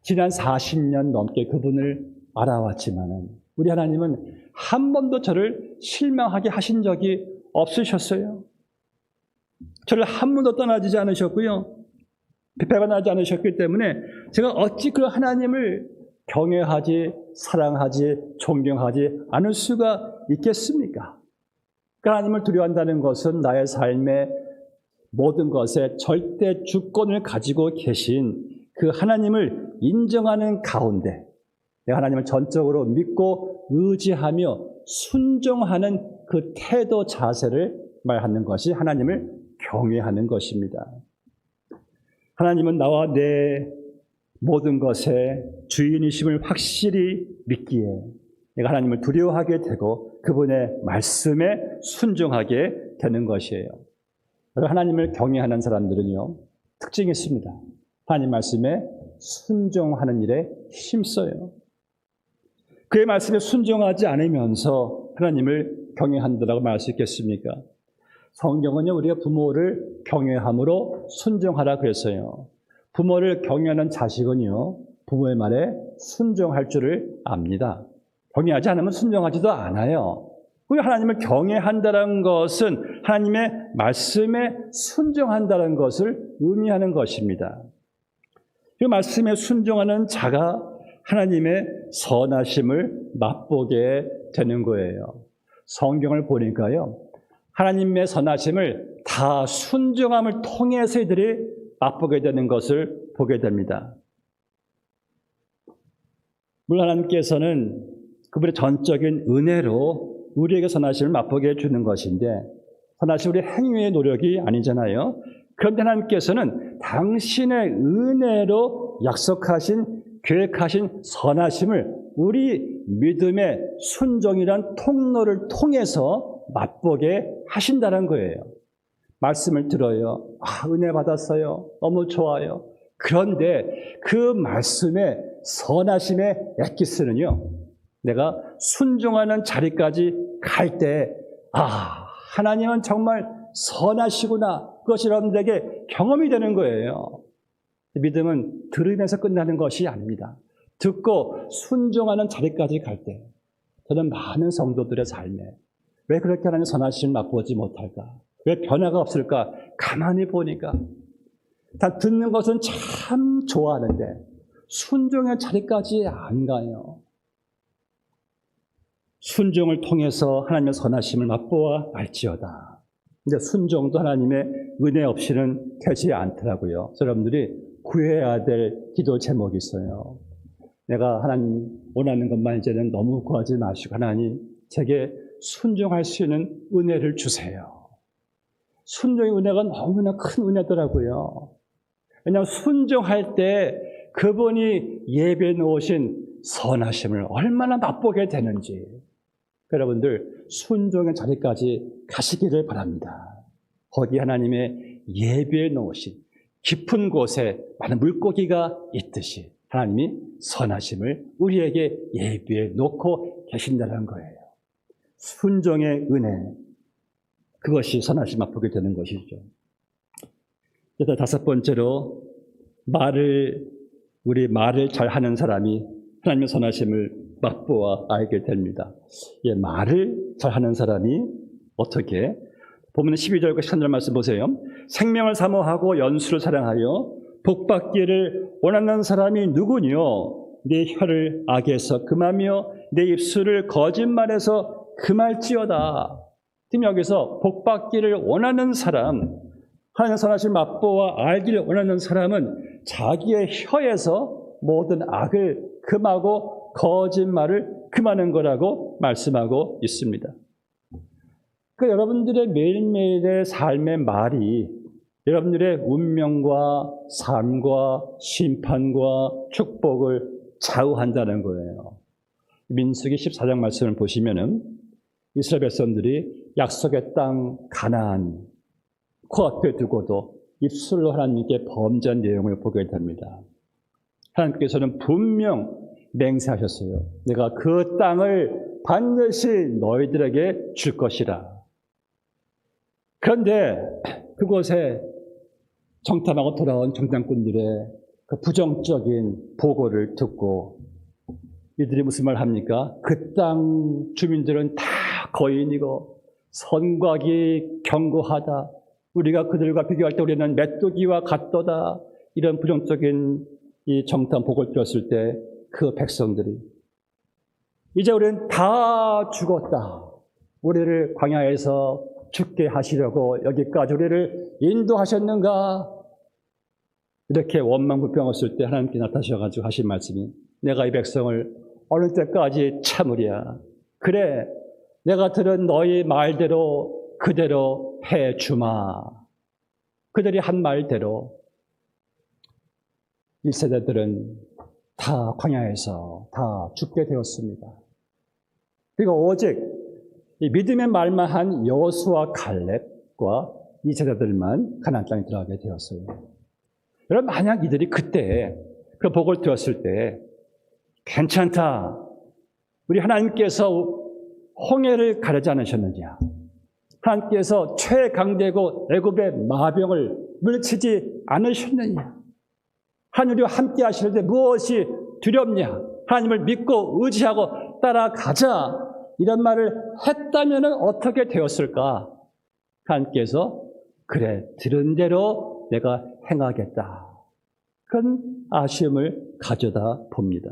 지난 40년 넘게 그분을 알아왔지만은 우리 하나님은 한 번도 저를 실망하게 하신 적이 없으셨어요. 저를 한 번도 떠나지 않으셨고요, 배반하지 않으셨기 때문에 제가 어찌 그 하나님을 경외하지, 사랑하지, 존경하지 않을 수가 있겠습니까? 그 하나님을 두려워한다는 것은 나의 삶의 모든 것에 절대 주권을 가지고 계신 그 하나님을 인정하는 가운데 내가 하나님을 전적으로 믿고 의지하며 순종하는 그 태도 자세를 말하는 것이 하나님을 경외하는 것입니다. 하나님은 나와 내 모든 것의 주인이심을 확실히 믿기에 내가 하나님을 두려워하게 되고 그분의 말씀에 순종하게 되는 것이에요. 하나님을 경외하는 사람들은요, 특징이 있습니다. 하나님 말씀에 순종하는 일에 힘써요. 그의 말씀에 순종하지 않으면서 하나님을 경외한다고 말할 수 있겠습니까? 성경은요, 우리가 부모를 경외함으로 순종하라 그랬어요. 부모를 경외하는 자식은요, 부모의 말에 순종할 줄을 압니다. 경외하지 않으면 순종하지도 않아요. 우리 하나님을 경외한다는 것은 하나님의 말씀에 순종한다는 것을 의미하는 것입니다. 그 말씀에 순종하는 자가 하나님의 선하심을 맛보게 되는 거예요. 성경을 보니까요, 하나님의 선하심을 다 순종함을 통해서 이들이 맛보게 되는 것을 보게 됩니다. 물론 하나님께서는 그분의 전적인 은혜로 우리에게 선하심을 맛보게 해주는 것인데, 선하심 우리 행위의 노력이 아니잖아요. 그런데 하나님께서는 당신의 은혜로 약속하신, 계획하신 선하심을 우리 믿음의 순종이란 통로를 통해서 맛보게 하신다는 거예요. 말씀을 들어요. 은혜 받았어요. 너무 좋아요. 그런데 그 말씀의 선하심의 엑기스는요, 내가 순종하는 자리까지 갈 때, 하나님은 정말 선하시구나, 그것이 여러분들에게 경험이 되는 거예요. 믿음은 들으면서 끝나는 것이 아닙니다. 듣고 순종하는 자리까지 갈 때, 저는 많은 성도들의 삶에 왜 그렇게 하나님 선하심을 맛보지 못할까? 왜 변화가 없을까? 가만히 보니까 다 듣는 것은 참 좋아하는데 순종의 자리까지 안 가요. 순종을 통해서 하나님의 선하심을 맛보아 알지어다. 근데 순종도 하나님의 은혜 없이는 되지 않더라고요. 여러분들이 구해야 될 기도 제목이 있어요. 내가 하나님 원하는 것만 이제는 너무 구하지 마시고, 하나님 제게 순종할 수 있는 은혜를 주세요. 순종의 은혜가 너무나 큰 은혜더라고요. 왜냐하면 순종할 때 그분이 예배해 놓으신 선하심을 얼마나 맛보게 되는지 여러분들 순종의 자리까지 가시기를 바랍니다. 거기 하나님의 예비해 놓으신 깊은 곳에 많은 물고기가 있듯이 하나님이 선하심을 우리에게 예비해 놓고 계신다는 거예요. 순종의 은혜, 그것이 선하심 맛보게 되는 것이죠. 그래서 다섯 번째로 우리 말을 잘하는 사람이 하나님의 선하심을 맛보아 알게 됩니다. 예, 말을 잘하는 사람이 어떻게? 보면 12절과 13절 말씀 보세요. 생명을 사모하고 연수를 사랑하여 복받기를 원하는 사람이 누구니요? 내 혀를 악에서 금하며 내 입술을 거짓말에서 금할지어다. 지금 여기서 복받기를 원하는 사람, 하나님의 선하심을 맛보아 알기를 원하는 사람은 자기의 혀에서 모든 악을 금하고 거짓말을 금하는 거라고 말씀하고 있습니다. 그 여러분들의 매일매일의 삶의 말이 여러분들의 운명과 삶과 심판과 축복을 좌우한다는 거예요. 민수기 14장 말씀을 보시면은 이스라엘 백성들이 약속의 땅 가나안 코앞에 두고도 입술로 하나님께 범죄한 내용을 보게 됩니다. 하나님께서는 분명 맹세하셨어요. 내가 그 땅을 반드시 너희들에게 줄 것이라. 그런데 그곳에 정탐하고 돌아온 정탐꾼들의 그 부정적인 보고를 듣고 이들이 무슨 말 합니까? 그 땅 주민들은 다 거인이고 선곽이 견고하다. 우리가 그들과 비교할 때 우리는 메뚜기와 같도다. 이런 부정적인 이 정탐 보고를 들었을 때 그 백성들이 이제 우리는 다 죽었다. 우리를 광야에서 죽게 하시려고 여기까지 우리를 인도하셨는가? 이렇게 원망불평했을 때 하나님께 나타나셔가지고 하신 말씀이 내가 이 백성을 어느 때까지 참으랴. 그래, 내가 들은 너희 말대로 그대로 해주마. 그들이 한 말대로 1세대들은 다 광야에서 다 죽게 되었습니다. 그리고 오직 이 믿음의 말만 한 여호수아 갈렙과 2세대들만 가나안 땅에 들어가게 되었어요. 여러분, 만약 이들이 그때 그 복을 들었을 때 괜찮다. 우리 하나님께서 홍해를 가르지 않으셨느냐. 하나님께서 최강대고 애굽의 마병을 물리치지 않으셨느냐. 하나님과 함께 하시는데 무엇이 두렵냐. 하나님을 믿고 의지하고 따라가자. 이런 말을 했다면 어떻게 되었을까? 하나님께서 그래, 들은 대로 내가 행하겠다. 그런 아쉬움을 가져다 봅니다.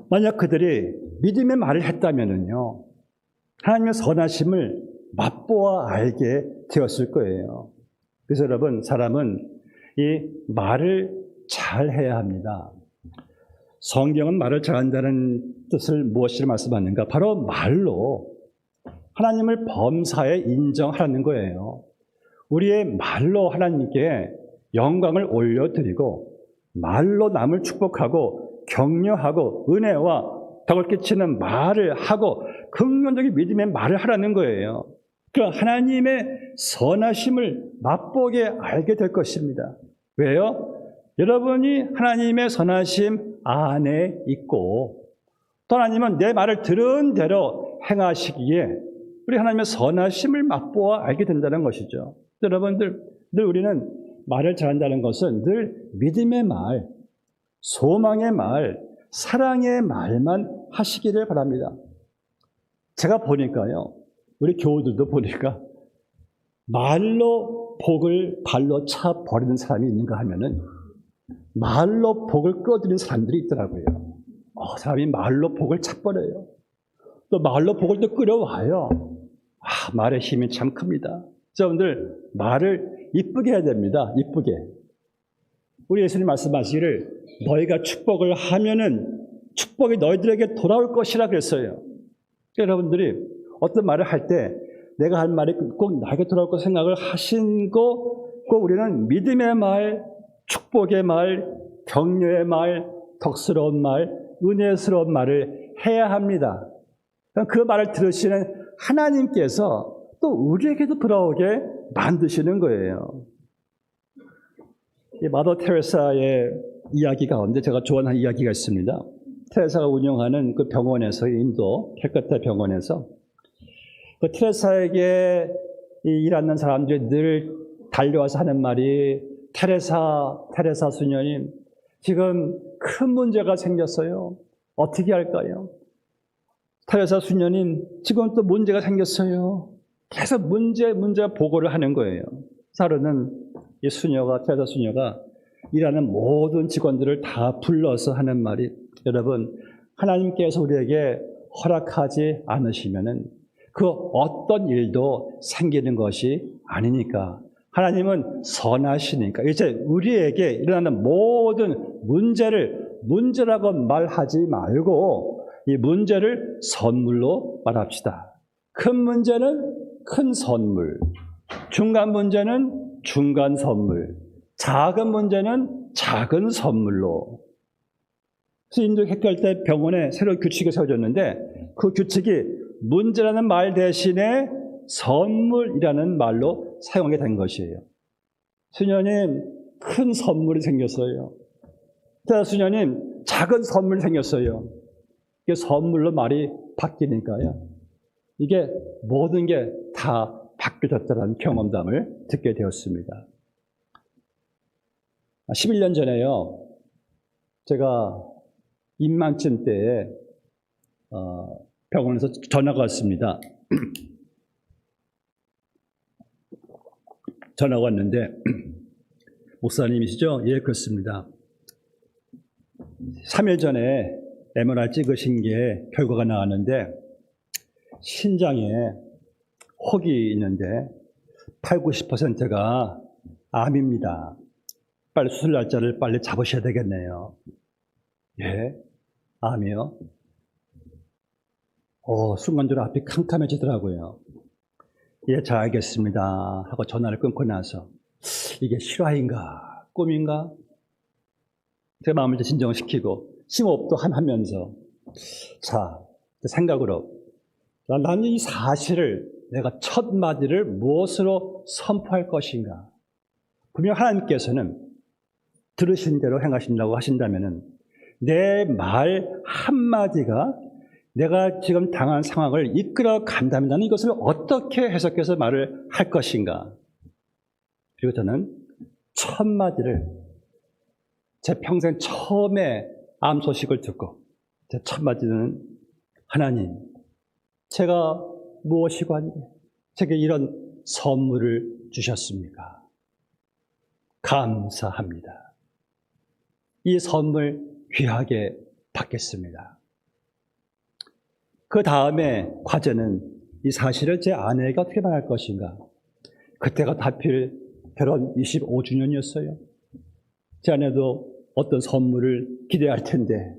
만약 그들이 믿음의 말을 했다면요, 하나님의 선하심을 맛보아 알게 되었을 거예요. 그래서 여러분, 사람은 이 말을 잘해야 합니다. 성경은 말을 잘한다는 뜻을 무엇이라 말씀하는가? 바로 말로 하나님을 범사에 인정하라는 거예요. 우리의 말로 하나님께 영광을 올려드리고 말로 남을 축복하고 격려하고 은혜와 덕을 끼치는 말을 하고 긍정적인 믿음의 말을 하라는 거예요. 그 하나님의 선하심을 맛보게 알게 될 것입니다. 왜요? 여러분이 하나님의 선하심 안에 있고 또 하나님은 내 말을 들은 대로 행하시기에 우리 하나님의 선하심을 맛보아 알게 된다는 것이죠. 여러분들, 늘 우리는 말을 잘한다는 것은 늘 믿음의 말, 소망의 말, 사랑의 말만 하시기를 바랍니다. 제가 보니까요, 우리 교우들도 보니까 말로 복을 발로 차 버리는 사람이 있는가 하면은 말로 복을 끌어들이는 사람들이 있더라고요. 사람이 말로 복을 차버려요. 또 말로 복을 또 끌어와요. 말의 힘이 참 큽니다. 여러분들, 말을 이쁘게 해야 됩니다. 이쁘게. 우리 예수님 말씀하시기를 너희가 축복을 하면은 축복이 너희들에게 돌아올 것이라 그랬어요. 여러분들이 어떤 말을 할 때 내가 할 말이 꼭 나에게 돌아올 것 생각을 하시고 꼭 우리는 믿음의 말, 축복의 말, 격려의 말, 덕스러운 말, 은혜스러운 말을 해야 합니다. 그 말을 들으시는 하나님께서 또 우리에게도 돌아오게 만드시는 거예요. 이 마더 테레사의 이야기 가운데 제가 좋아하는 이야기가 있습니다. 테레사가 운영하는 그 병원에서, 인도 캘커타 병원에서 그 테레사에게 일하는 사람들이 늘 달려와서 하는 말이, 테레사 수녀님, 지금 큰 문제가 생겼어요. 어떻게 할까요? 테레사 수녀님, 지금 또 문제가 생겼어요. 계속 문제 보고를 하는 거예요. 사르는 이 수녀가, 테레사 수녀가 일하는 모든 직원들을 다 불러서 하는 말이, 여러분, 하나님께서 우리에게 허락하지 않으시면은 그 어떤 일도 생기는 것이 아니니까, 하나님은 선하시니까 이제 우리에게 일어나는 모든 문제라고 말하지 말고 이 문제를 선물로 말합시다. 큰 문제는 큰 선물, 중간 문제는 중간 선물, 작은 문제는 작은 선물로. 그래서 인도 캘커타 병원에 새로운 규칙이 세워졌는데, 그 규칙이 문제라는 말 대신에 선물이라는 말로 사용하게 된 것이에요. 수녀님, 큰 선물이 생겼어요. 수녀님, 작은 선물이 생겼어요. 이게 선물로 말이 바뀌니까요. 이게 모든 게 다 바뀌어졌다는 경험담을 듣게 되었습니다. 11년 전에요, 제가 임만쯤 때에 병원에서 전화가 왔습니다. 전화가 왔는데, 목사님이시죠? 예, 그렇습니다. 3일 전에 MRI 찍으신 게 결과가 나왔는데, 신장에 혹이 있는데 80~90%가 암입니다. 빨리 수술 날짜를 빨리 잡으셔야 되겠네요. 예? 암이요? 순간적으로 앞이 캄캄해지더라고요. 예, 잘 알겠습니다 하고 전화를 끊고 나서, 이게 실화인가 꿈인가? 제 마음을 이제 진정시키고 심호흡도 하면서, 자, 생각으로 나는 이 사실을, 내가 첫 마디를 무엇으로 선포할 것인가? 분명 하나님께서는 들으신 대로 행하신다고 하신다면은 내 말 한마디가 내가 지금 당한 상황을 이끌어 간다면 나는 이것을 어떻게 해석해서 말을 할 것인가? 그리고 저는 첫 마디를, 제 평생 처음에 암 소식을 듣고 제 첫 마디는, 하나님, 제가 무엇이관에 제게 이런 선물을 주셨습니까? 감사합니다. 이 선물 귀하게 받겠습니다. 그 다음에 과제는 이 사실을 제 아내에게 어떻게 말할 것인가. 그때가 하필 결혼 25주년이었어요. 제 아내도 어떤 선물을 기대할 텐데,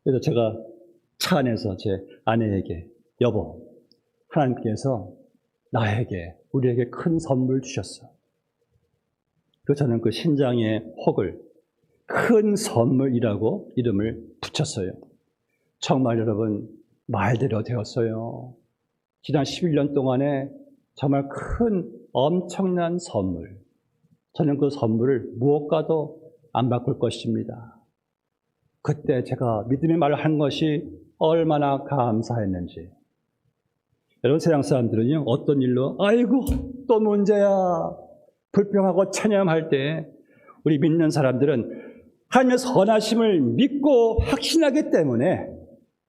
그래서 제가 차 안에서 제 아내에게, 여보, 하나님께서 나에게, 우리에게 큰 선물 주셨어. 그래서 저는 그 신장의 혹을 큰 선물이라고 이름을 붙였어요. 정말 여러분, 말대로 되었어요. 지난 11년 동안에 정말 큰 엄청난 선물, 저는 그 선물을 무엇과도 안 바꿀 것입니다. 그때 제가 믿음의 말을 한 것이 얼마나 감사했는지. 여러분, 세상 사람들은요, 어떤 일로 아이고 또 문제야 불평하고 체념할 때, 우리 믿는 사람들은 하나님의 선하심을 믿고 확신하기 때문에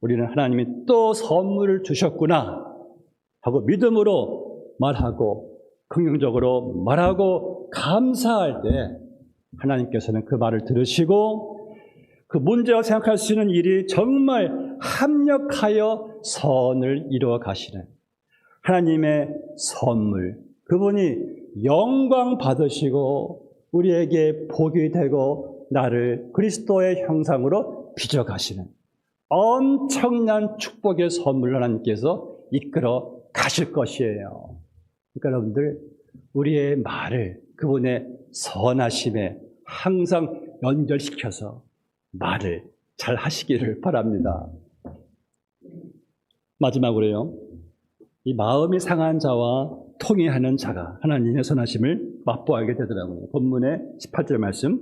우리는 하나님이 또 선물을 주셨구나 하고 믿음으로 말하고 긍정적으로 말하고 감사할 때, 하나님께서는 그 말을 들으시고 그 문제라고 생각할 수 있는 일이 정말 합력하여 선을 이루어 가시는 하나님의 선물, 그분이 영광 받으시고 우리에게 복이 되고 나를 그리스도의 형상으로 빚어가시는 엄청난 축복의 선물을 하나님께서 이끌어 가실 것이에요. 그러니까 여러분들, 우리의 말을 그분의 선하심에 항상 연결시켜서 말을 잘 하시기를 바랍니다. 마지막으로요. 이 마음이 상한 자와 통회하는 자가 하나님의 선하심을 맛보게 되더라고요. 본문의 18절 말씀.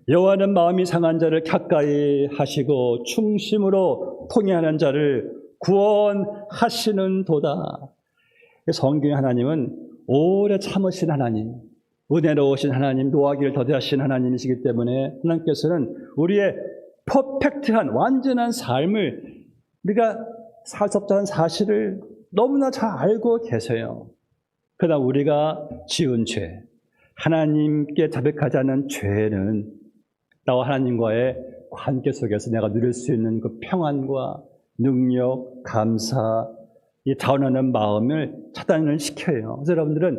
여호와는 마음이 상한 자를 가까이 하시고 충심으로 통회하는 자를 구원하시는도다. 성경의 하나님은 오래 참으신 하나님, 은혜로우신 하나님, 노하기를 더디하신 하나님이시기 때문에 하나님께서는 우리의 퍼펙트한 완전한 삶을 우리가 살 수 없다는 사실을 너무나 잘 알고 계세요. 그러나 우리가 지은 죄, 하나님께 자백하지 않은 죄는 나와 하나님과의 관계 속에서 내가 누릴 수 있는 그 평안과 능력, 감사, 이 자원하는 마음을 차단을 시켜요. 그래서 여러분들은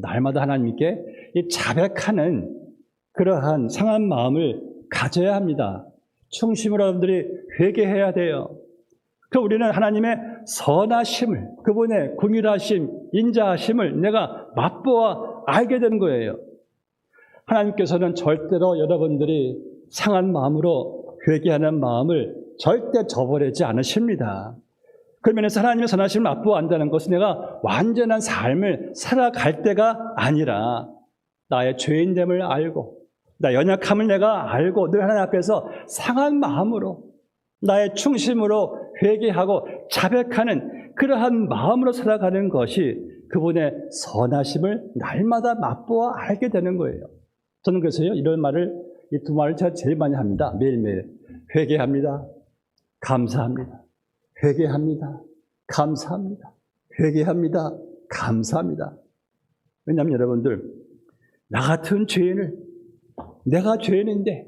날마다 하나님께 이 자백하는 그러한 상한 마음을 가져야 합니다. 충심으로 여러분들이 회개해야 돼요. 그 우리는 하나님의 선하심을, 그분의 긍휼하심, 인자하심을 내가 맛보아 알게 되는 거예요. 하나님께서는 절대로 여러분들이 상한 마음으로 회개하는 마음을 절대 저버리지 않으십니다. 그러면서 하나님의 선하심을 맛보아 안다는 것은 내가 완전한 삶을 살아갈 때가 아니라 나의 죄인됨을 알고 나의 연약함을 내가 알고 늘 하나님 앞에서 상한 마음으로 나의 충심으로 회개하고 자백하는 그러한 마음으로 살아가는 것이 그분의 선하심을 날마다 맛보아 알게 되는 거예요. 저는 그래서요, 이런 말을, 이 두 말을 제가 제일 많이 합니다. 매일매일. 회개합니다. 감사합니다. 회개합니다. 감사합니다. 회개합니다. 감사합니다. 왜냐하면 여러분들, 나 같은 죄인을, 내가 죄인인데,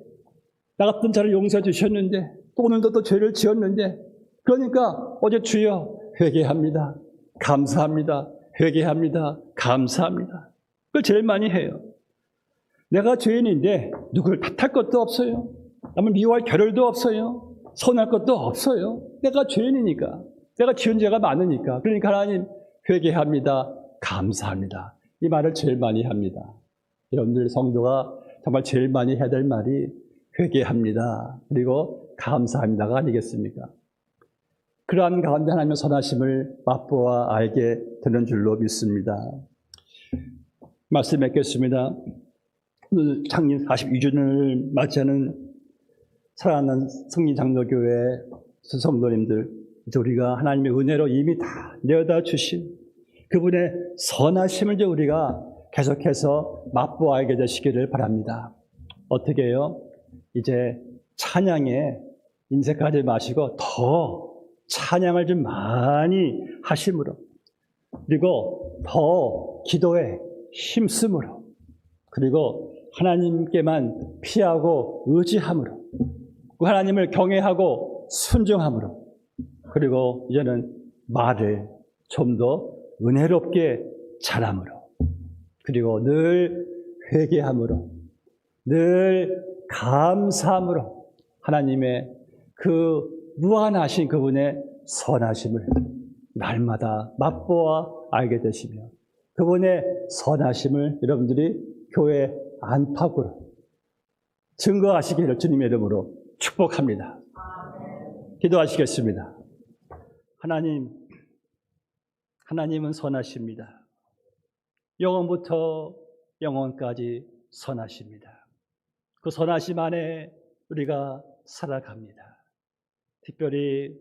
나 같은 자를 용서해 주셨는데, 또 오늘도 또 죄를 지었는데, 그러니까 어제 주여 회개합니다. 감사합니다. 회개합니다. 감사합니다. 그걸 제일 많이 해요. 내가 죄인인데 누구를 탓할 것도 없어요. 남을 미워할 겨를도 없어요. 선할 것도 없어요. 내가 죄인이니까. 내가 지은 죄가 많으니까. 그러니까 하나님 회개합니다. 감사합니다. 이 말을 제일 많이 합니다. 여러분들 성도가 정말 제일 많이 해야 될 말이 회개합니다. 그리고 감사합니다가 아니겠습니까? 그러한 가운데 하나님의 선하심을 맛보아 알게 되는 줄로 믿습니다. 말씀 맺겠습니다. 오늘 창립 42주년을 맞이하는 사랑하는 성리장로교회 성도님들, 이제 우리가 하나님의 은혜로 이미 다 내어다 주신 그분의 선하심을 이제 우리가 계속해서 맛보아 알게 되시기를 바랍니다. 어떻게 해요? 이제 찬양에 인색하지 마시고 더 찬양을 좀 많이 하심으로, 그리고 더 기도에 힘쓰므로, 그리고 하나님께만 피하고 의지함으로, 하나님을 경외하고 순종함으로, 그리고 이제는 말을 좀 더 은혜롭게 잘함으로, 그리고 늘 회개함으로, 늘 감사함으로 하나님의 그 무한하신 그분의 선하심을 날마다 맛보아 알게 되시며, 그분의 선하심을 여러분들이 교회 안팎으로 증거하시기를 주님의 이름으로 축복합니다. 기도하시겠습니다. 하나님은 선하십니다. 영원부터 영원까지 선하십니다. 그 선하심 안에 우리가 살아갑니다. 특별히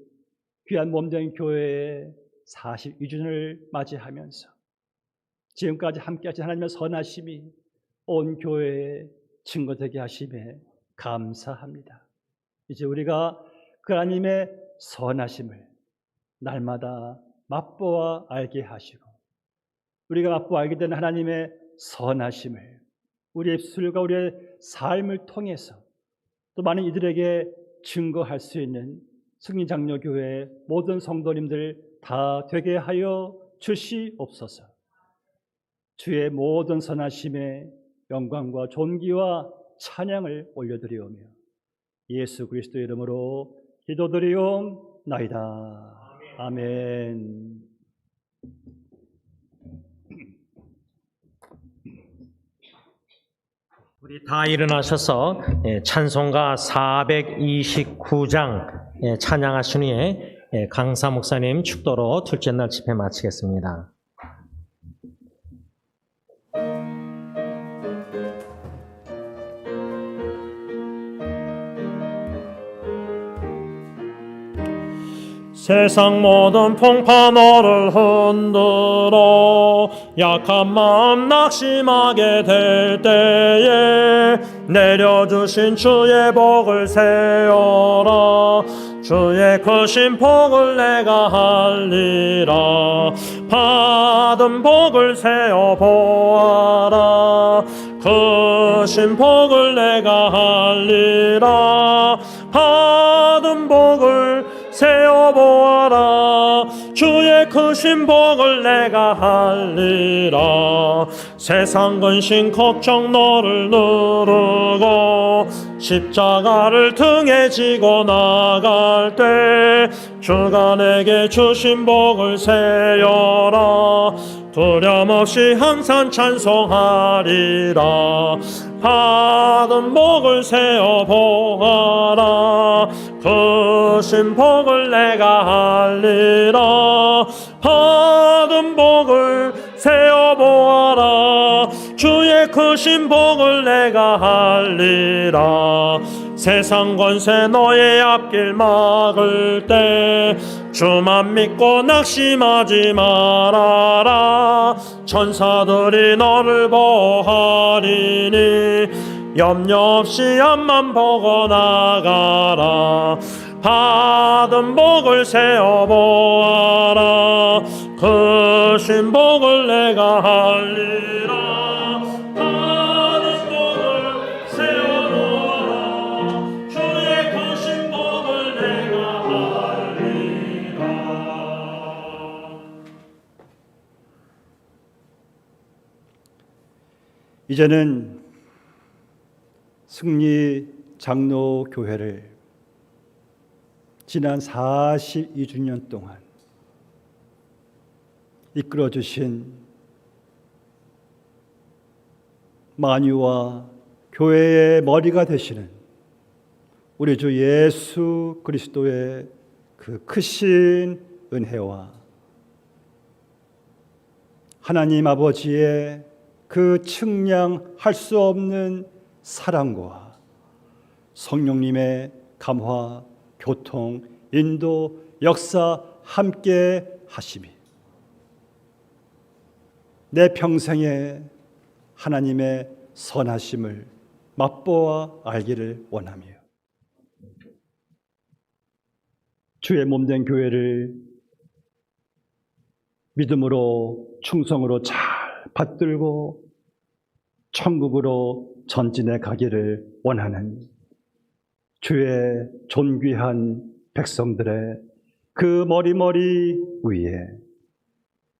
귀한 몸된 교회의 42주년을 맞이하면서 지금까지 함께하신 하나님의 선하심이 온 교회에 증거되게 하심에 감사합니다. 이제 우리가 그 하나님의 선하심을 날마다 맛보아 알게 하시고, 우리가 맛보아 알게 되는 하나님의 선하심을 우리의 입술과 우리의 삶을 통해서 또 많은 이들에게 증거할 수 있는 승리장로교회 모든 성도님들 다 되게 하여 주시옵소서. 주의 모든 선하심에 영광과 존귀와 찬양을 올려드리오며 예수 그리스도의 이름으로 기도드리옵나이다. 아멘. 우리 다 일어나셔서 찬송가 429장 찬양하신 후에 강사 목사님 축도로 둘째 날 집회 마치겠습니다. 세상 모든 풍파 너를 흔들어 약한 마음 낙심하게 될 때에 내려주신 주의 복을 세어라. 주의 크신 복을 내가 할리라. 받은 복을 세어 보아라. 크신 복을 내가 할리라. 받은 복을 세어 보아라. 주의 크신 복을 내가 할리라. 세상 근심 걱정 너를 누르고 십자가를 등에 지고 나갈 때 주가 내게 주신 복을 세어라. 두려움 없이 항상 찬송하리라. 받은 복을 세어 보아라. 크신 복을 내가 할리라. 받은 복을 세어 보아라. 주의 크신 복을 내가 할리라. 세상 권세 너의 앞길 막을 때 주만 믿고 낙심하지 말아라. 천사들이 너를 보호하리니 염려 없이 앞만 보고 나가라. 받은 복을 세어 보아라. 크신 복을 내가 할리라. 받은 복을 세어 보아라. 주의 크신 복을 내가 할리라. 이제는 승리 장로교회를 지난 42주년 동안 이끌어주신 만유와 교회의 머리가 되시는 우리 주 예수 그리스도의 그 크신 은혜와 하나님 아버지의 그 측량할 수 없는 사랑과 성령님의 감화, 교통, 인도, 역사 함께 하심이 내 평생에 하나님의 선하심을 맛보아 알기를 원하며 주의 몸된 교회를 믿음으로 충성으로 잘 받들고 천국으로 전진해 가기를 원하는 주의 존귀한 백성들의 그 머리머리 위에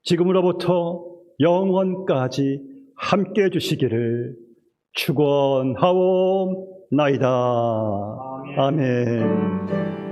지금으로부터 영원까지 함께 해주시기를 축원하옵나이다. 아멘.